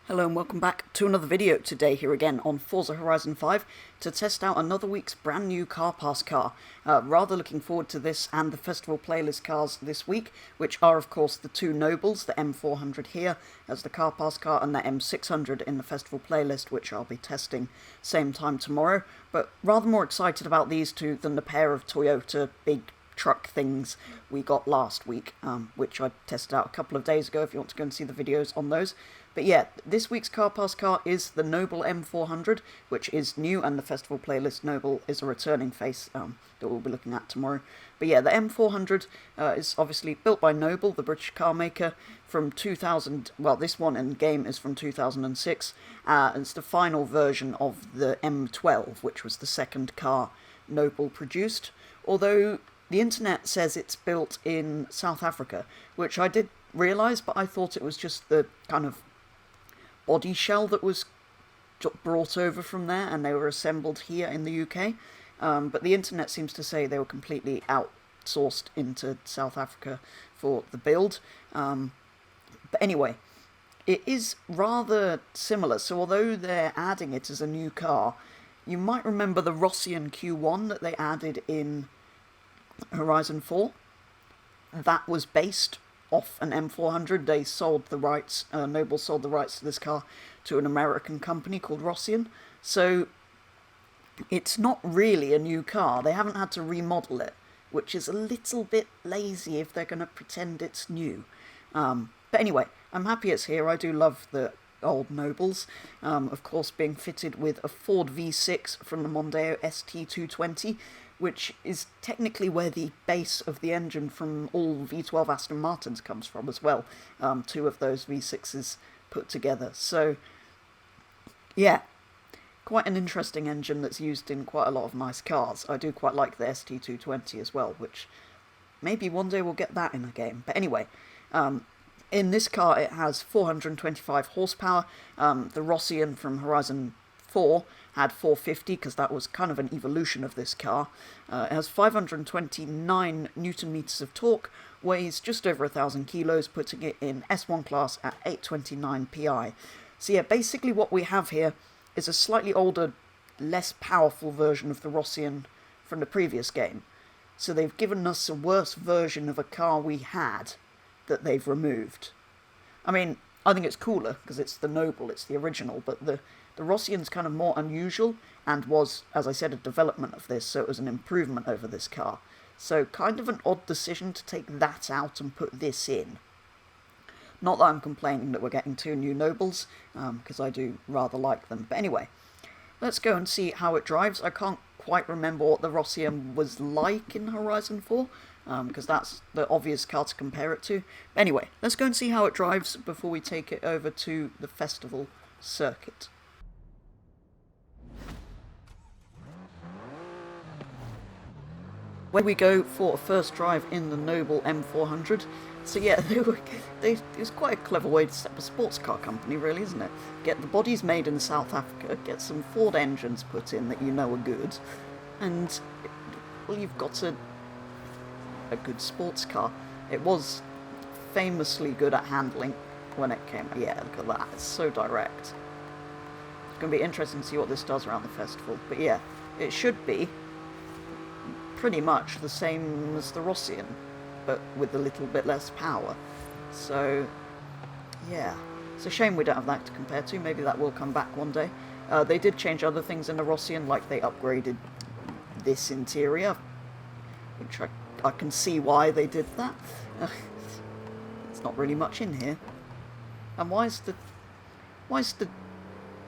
Hello and welcome back to another video today here again on Forza Horizon 5 to test out another week's brand new Car Pass car. Rather looking forward to this and the festival playlist cars this week, which are of course the two Nobles, the M400 here as the Car Pass car and the M600 in the festival playlist, which I'll be testing same time tomorrow. But rather more excited about these two than the pair of Toyota big truck things we got last week, which I tested out a couple of days ago if you want to go and see the videos on those. But yeah, this week's Car Pass car is the Noble M400, which is new, and the festival playlist Noble is a returning face that we'll be looking at tomorrow. But yeah, the M400 is obviously built by Noble, the British car maker, from 2000, well this one in game is from 2006, and it's the final version of the M12, which was the second car Noble produced, although the internet says it's built in South Africa, which I did realise, but I thought it was just the kind of body shell that was brought over from there and they were assembled here in the UK. But the internet seems to say they were completely outsourced into South Africa for the build. But anyway, it is rather similar. So although they're adding it as a new car, you might remember the Rossian Q1 that they added in Horizon 4. That was based off an M400. They sold the rights, Noble sold the rights to this car to an American company called Rossian. So it's not really a new car. They haven't had to remodel it, which is a little bit lazy if they're going to pretend it's new. But anyway, I'm happy it's here. I do love the old Nobles. Of course, being fitted with a Ford V6 from the Mondeo ST220, which is technically where the base of the engine from all V12 Aston Martins comes from as well. Two of those V6s put together. So, yeah, quite an interesting engine that's used in quite a lot of nice cars. I do quite like the ST220 as well, which maybe one day we'll get that in a game. But anyway, in this car it has 425 horsepower. The Rossian from Horizon 4 had 450 because that was kind of an evolution of this car. It has 529 newton meters of torque, weighs just over 1,000 kilos, putting it in S1 class at 829 pi. So yeah, basically what we have here is a slightly older, less powerful version of the Rossian from the previous game. So they've given us a worse version of a car we had that they've removed. I mean, I think it's cooler because it's the Noble, it's the original, but the Rossian's kind of more unusual and was, as I said, a development of this, so it was an improvement over this car. So kind of an odd decision to take that out and put this in. Not that I'm complaining that we're getting two new Nobles, because I do rather like them. But anyway, let's go and see how it drives. I can't quite remember what the Rossian was like in Horizon 4, because that's the obvious car to compare it to. But anyway, let's go and see how it drives before we take it over to the festival circuit. Where we go for a first drive in the Noble M400. So yeah, it was quite a clever way to set up a sports car company, really, isn't it? Get the bodies made in South Africa, get some Ford engines put in that you know are good, and, well, you've got a good sports car. It was famously good at handling when it came. Yeah, look at that, it's so direct. It's going to be interesting to see what this does around the festival. But yeah, it should be pretty much the same as the Rossian, but with a little bit less power. So, yeah. It's a shame we don't have that to compare to. Maybe that will come back one day. They did change other things in the Rossian, like they upgraded this interior, which I can see why they did that. There's not really much in here. And why is the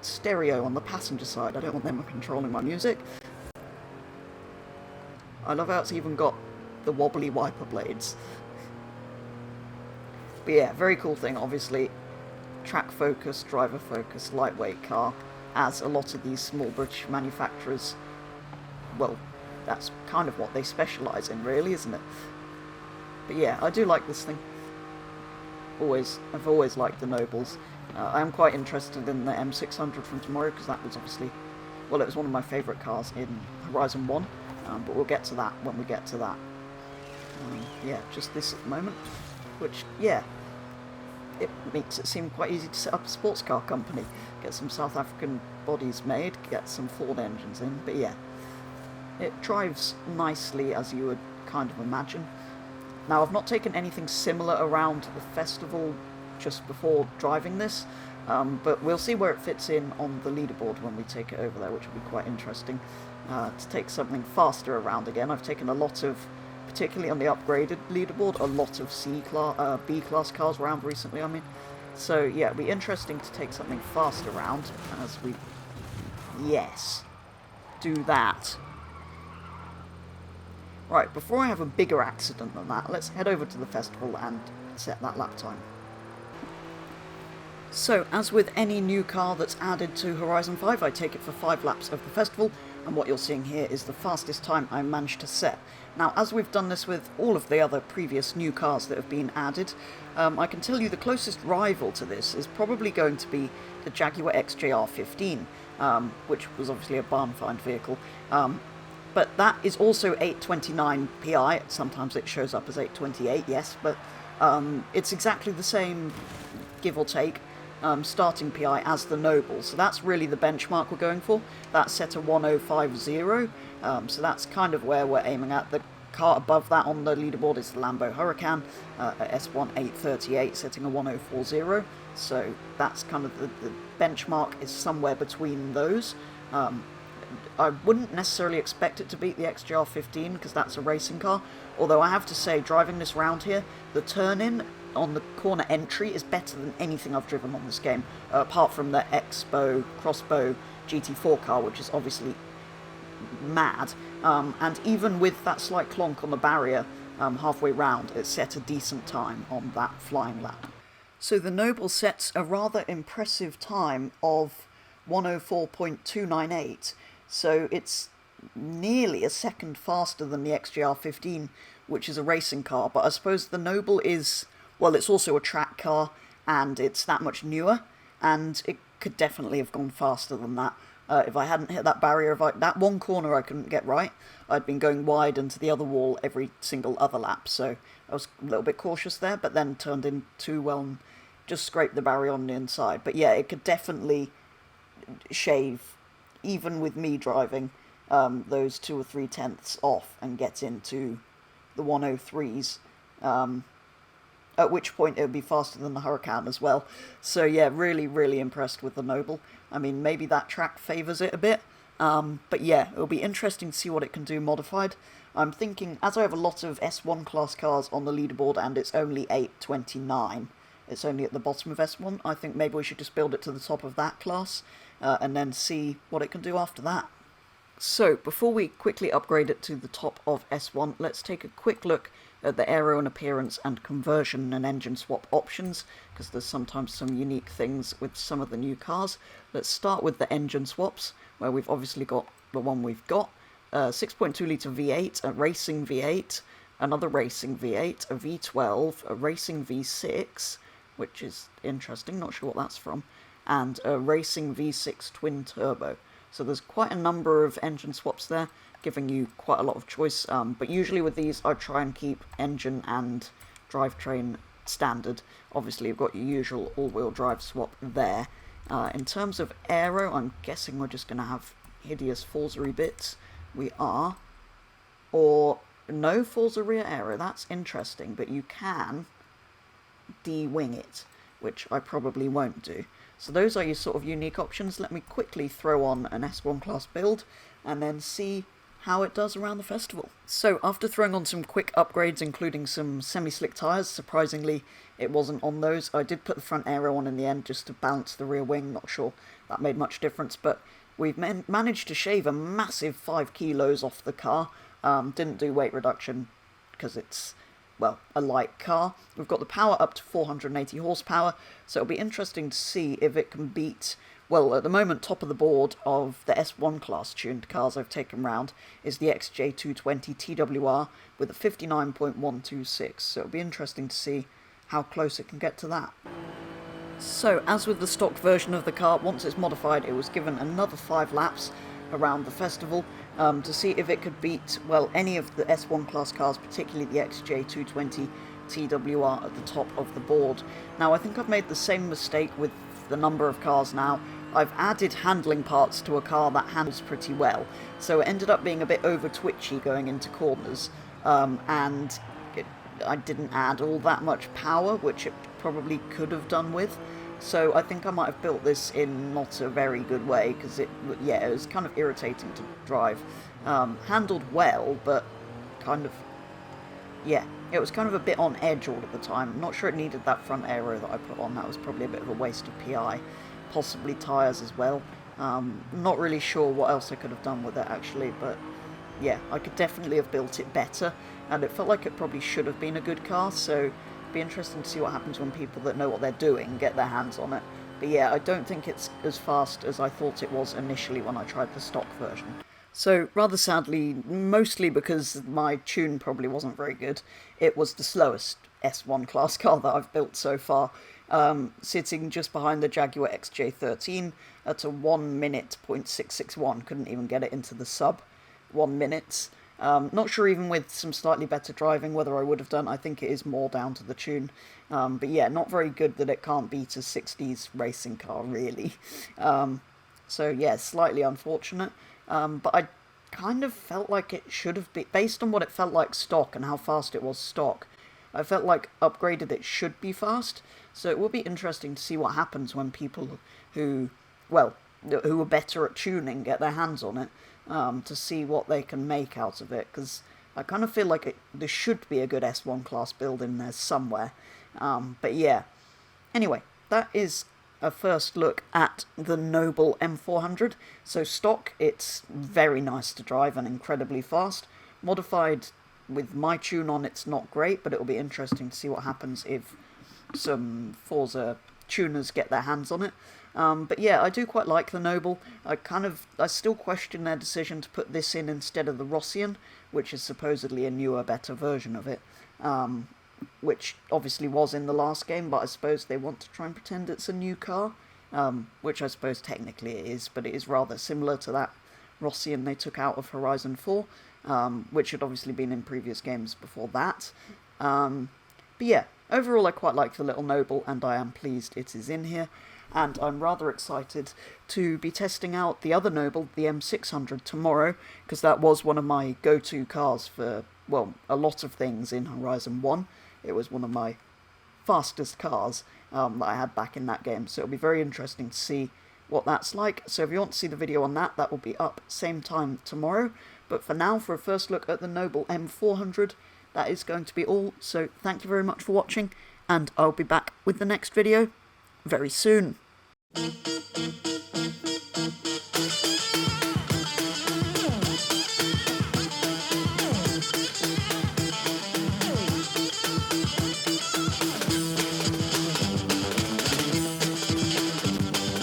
stereo on the passenger side? I don't want them controlling my music. I love how it's even got the wobbly wiper blades. But yeah, very cool thing, obviously. Track focused, driver focused, lightweight car, as a lot of these small British manufacturers, well, that's kind of what they specialise in, really, isn't it? But yeah, I do like this thing. I've always liked the Nobles. I am quite interested in the M600 from tomorrow, because that was obviously, well, it was one of my favourite cars in Horizon 1. But we'll get to that when we get to that. Yeah, just this at the moment. Which, yeah, it makes it seem quite easy to set up a sports car company. Get some South African bodies made, get some Ford engines in, but yeah. It drives nicely, as you would kind of imagine. Now, I've not taken anything similar around the festival just before driving this, but we'll see where it fits in on the leaderboard when we take it over there, which will be quite interesting. To take something faster around again, I've taken a lot of, particularly on the upgraded leaderboard, a lot of B-class cars around recently, I mean. So, yeah, it'll be interesting to take something fast around as we... Yes. Do that. Right, before I have a bigger accident than that, let's head over to the festival and set that lap time. So, as with any new car that's added to Horizon 5, I take it for 5 laps of the festival, and what you're seeing here is the fastest time I managed to set. Now, as we've done this with all of the other previous new cars that have been added, I can tell you the closest rival to this is probably going to be the Jaguar XJR15, which was obviously a barn-find vehicle. But that is also 829 PI, sometimes it shows up as 828, yes, but it's exactly the same, give or take, starting PI as the Noble, so that's really the benchmark we're going for. That's set to 1050, so that's kind of where we're aiming at. The car above that on the leaderboard is the Lambo Huracan, S1 838 setting a 1040, so that's kind of the benchmark is somewhere between those. I wouldn't necessarily expect it to beat the XJR15 because that's a racing car, although I have to say, driving this round here, the turn-in on the corner entry is better than anything I've driven on this game, apart from the Expo Crossbow GT4 car, which is obviously mad, and even with that slight clonk on the barrier halfway round, it set a decent time on that flying lap. So the Noble sets a rather impressive time of 104.298, so it's nearly a second faster than the XJR15, which is a racing car, but I suppose the Noble is, well, it's also a track car, and it's that much newer, and it could definitely have gone faster than that. If I hadn't hit that barrier, that one corner I couldn't get right, I'd been going wide into the other wall every single other lap, so I was a little bit cautious there, but then turned in too well and just scraped the barrier on the inside. But yeah, it could definitely shave, even with me driving, those 2 or 3 tenths off and get into the 103s, at which point it would be faster than the Huracan as well. So yeah, really, really impressed with the Noble. I mean, maybe that track favours it a bit, but yeah, it'll be interesting to see what it can do modified. I'm thinking, as I have a lot of S1 class cars on the leaderboard and it's only 829, it's only at the bottom of S1, I think maybe we should just build it to the top of that class, and then see what it can do after that. So, before we quickly upgrade it to the top of S1, let's take a quick look at the aero and appearance and conversion and engine swap options, because there's sometimes some unique things with some of the new cars. Let's start with the engine swaps, where we've obviously got the one we've got. 6.2 litre V8, a racing V8, another racing V8, a V12, a racing V6, which is interesting, not sure what that's from, and a racing V6 twin turbo. So there's quite a number of engine swaps there, giving you quite a lot of choice, but usually with these I try and keep engine and drivetrain standard. Obviously you've got your usual all-wheel drive swap there. In terms of aero, I'm guessing we're just going to have hideous Forza-y bits. We are. Or no Forza rear aero, that's interesting, but you can de-wing it, which I probably won't do. So those are your sort of unique options. Let me quickly throw on an S1 class build and then see how it does around the festival. So after throwing on some quick upgrades, including some semi-slick tyres, surprisingly it wasn't on those. I did put the front aero on in the end just to balance the rear wing, not sure that made much difference, but we've managed to shave a massive 5 kilos off the car. Didn't do weight reduction because it's, well, a light car. We've got the power up to 480 horsepower, so it'll be interesting to see if it can beat, well, at the moment, top of the board of the S1 class tuned cars I've taken round is the XJ220 TWR with a 59.126, so it'll be interesting to see how close it can get to that. So, as with the stock version of the car, once it's modified, it was given another 5 laps around the festival to see if it could beat, well, any of the S1 class cars, particularly the XJ220 TWR at the top of the board. Now, I think I've made the same mistake with the number of cars now. I've added handling parts to a car that handles pretty well, so it ended up being a bit over twitchy going into corners, and I didn't add all that much power, which it probably could have done with. So I think I might have built this in not a very good way, because it was kind of irritating to drive. Handled well, but kind of, it was kind of a bit on edge all of the time. I'm not sure it needed that front aero that I put on. That was probably a bit of a waste of PI. Possibly tyres as well. Not really sure what else I could have done with it, actually, but yeah, I could definitely have built it better, and it felt like it probably should have been a good car, so it'd be interesting to see what happens when people that know what they're doing get their hands on it. But yeah, I don't think it's as fast as I thought it was initially when I tried the stock version. So, rather sadly, mostly because my tune probably wasn't very good, it was the slowest S1 class car that I've built so far, sitting just behind the Jaguar XJ13 at a 1 minute .661, couldn't even get it into the sub 1 minutes. Not sure even with some slightly better driving whether I would have done. I think it is more down to the tune. But yeah, not very good that it can't beat a 60s racing car, really. So yeah, slightly unfortunate. But I kind of felt like it should have been, based on what it felt like stock and how fast it was stock, I felt like upgraded it should be fast. So it will be interesting to see what happens when people who are better at tuning get their hands on it, to see what they can make out of it, because I kind of feel like there should be a good S1 class build in there somewhere. But yeah, anyway, that is a first look at the Noble M400. So stock, it's very nice to drive and incredibly fast. Modified with my tune on, it's not great, but it'll be interesting to see what happens if some Forza tuners get their hands on it. But yeah, I do quite like the Noble. I still question their decision to put this in instead of the Rossian, which is supposedly a newer, better version of it. Which obviously was in the last game, but I suppose they want to try and pretend it's a new car, which I suppose technically it is, but it is rather similar to that Rossian they took out of Horizon 4, which had obviously been in previous games before that. But yeah, overall I quite like the little Noble, and I am pleased it is in here, and I'm rather excited to be testing out the other Noble, the M600, tomorrow, because that was one of my go-to cars for, well, a lot of things in Horizon 1. It was one of my fastest cars that I had back in that game, so it'll be very interesting to see what that's like. So if you want to see the video on that, that will be up same time tomorrow. But for now, for a first look at the Noble M400, that is going to be all. So thank you very much for watching, and I'll be back with the next video very soon.